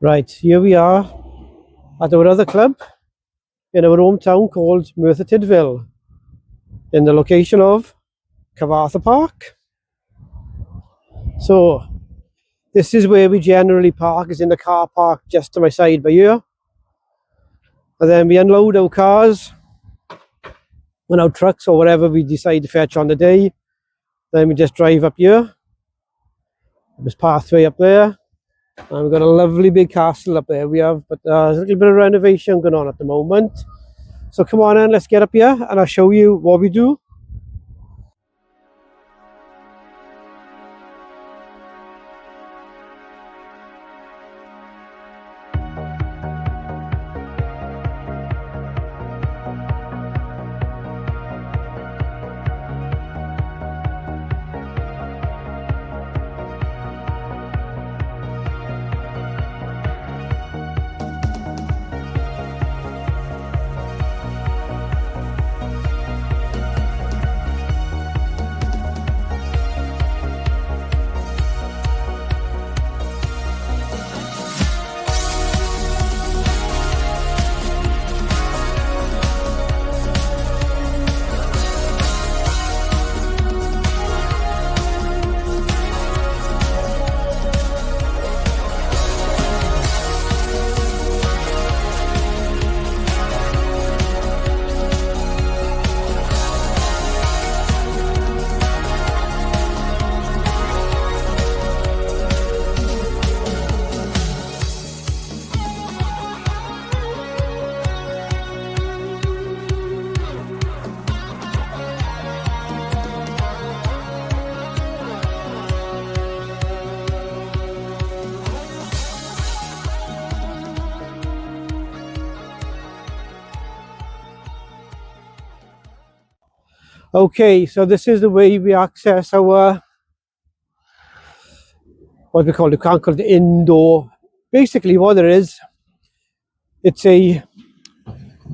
Right, here we are at our other club in our hometown called Merthyr Tydfil, in the location of Cyfarthfa Park. So this is where we generally park, is in the car park just to my side by here. And then we unload our cars and our trucks or whatever we decide to fetch on the day. Then we just drive up here. There's pathway up there. And we've got a lovely big castle up there we have, but there's a little bit of renovation going on at the moment. So come on in, let's get up here and I'll show you what we do. Okay, so this is the way we access our, what we call, you can't call it indoor. Basically what it is, it's a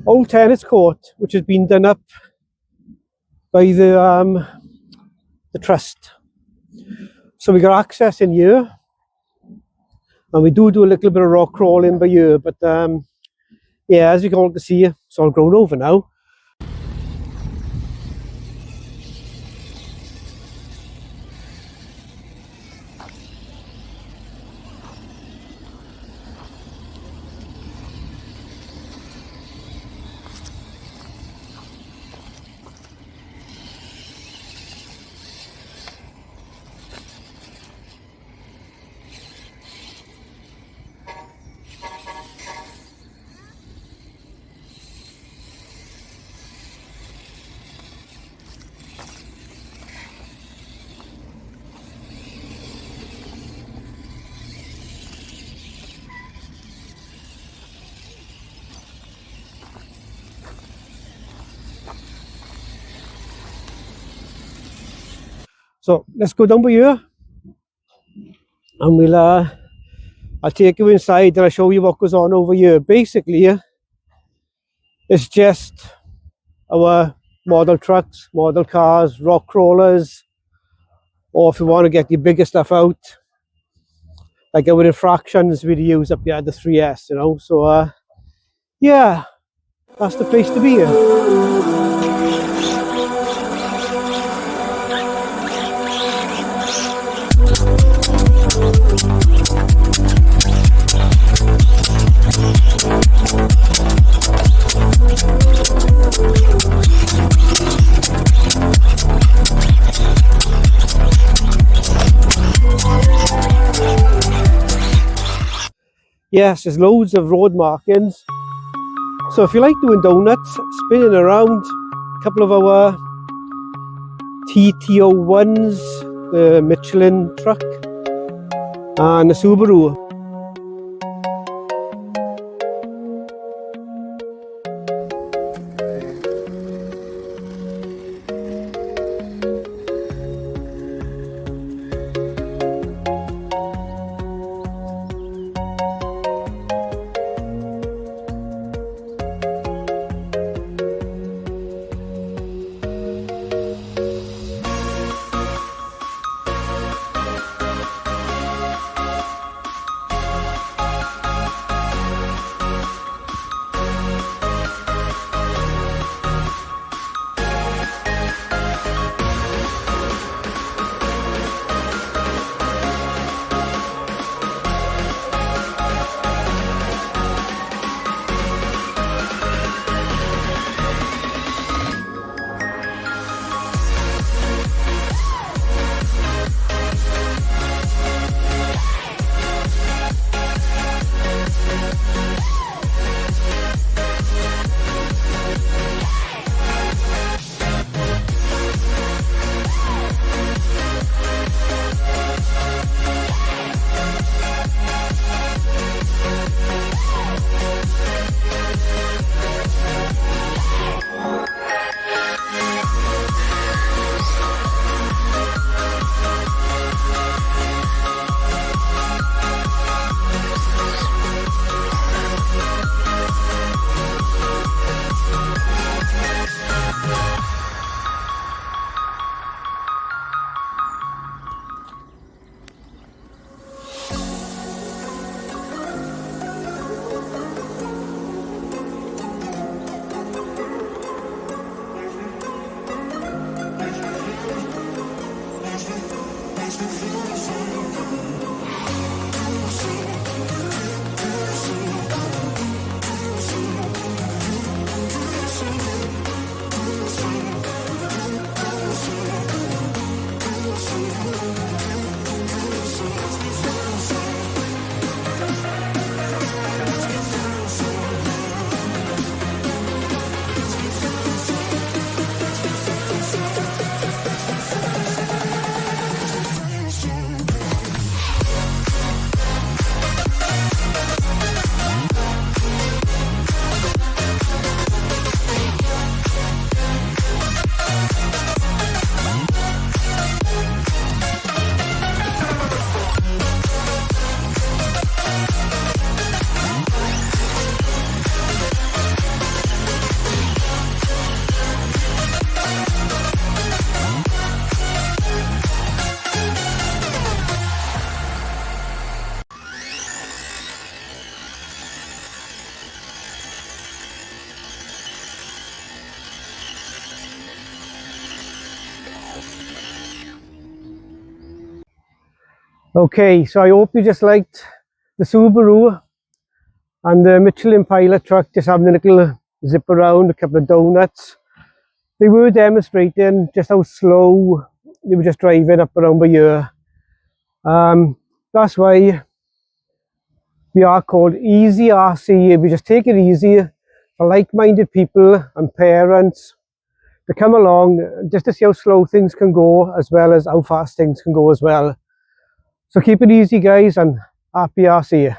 old tennis court which has been done up by the trust. So we got access in here, and we do a little bit of rock crawling by here, but yeah, as you can all see, it's all grown over now. So let's go down by here, and we'll I'll take you inside and I'll show you what goes on over here. Basically, it's just our model trucks, model cars, rock crawlers, or if you want to get your bigger stuff out, like our infractions we'd use up here at the 3S, you know. So yeah, that's the place to be here. Yes, there's loads of road markings. So if you like doing donuts, spinning around, a couple of our TT01s, the Michelin truck, and the Subaru. Okay, so I hope you just liked the Subaru and the Michelin Pilot truck, just having a little zip around, a couple of donuts. They were demonstrating just how slow they were just driving up around by here. That's why we are called Easy RC. We just take it easy for like-minded people and parents to come along just to see how slow things can go, as well as how fast things can go as well. So keep it easy, guys, and happy RC.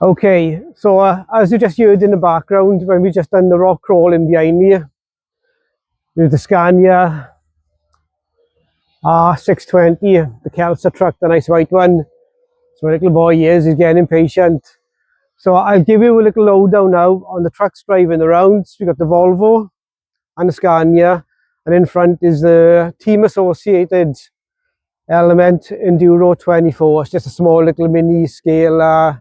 Okay, so as you just heard in the background, when we just done the rock crawling behind me, there's the Scania R620, the Kelsa truck, the nice white one. So my little boy he's getting impatient. So I'll give you a little lowdown now on the trucks driving around. So we got the Volvo and the Scania, and in front is the Team Associated Element Enduro 24. It's just a small little mini scale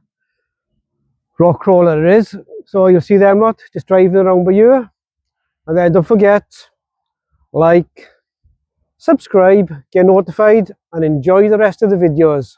rock crawler it is. So you'll see them lot just driving around by here. And then don't forget, like, subscribe, get notified, and enjoy the rest of the videos.